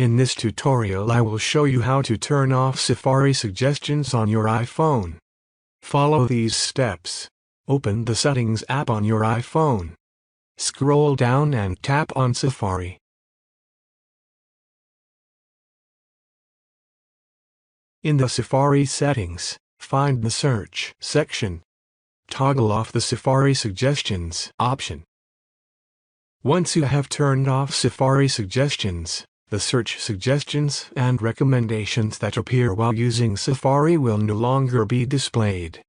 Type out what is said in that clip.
In this tutorial I will show you how to turn off Safari suggestions on your iPhone. Follow these steps. Open the Settings app on your iPhone. Scroll down and tap on Safari. In the Safari settings, find the Search section. Toggle off the Safari Suggestions option. Once you have turned off Safari Suggestions, the search suggestions and recommendations that appear while using Safari will no longer be displayed.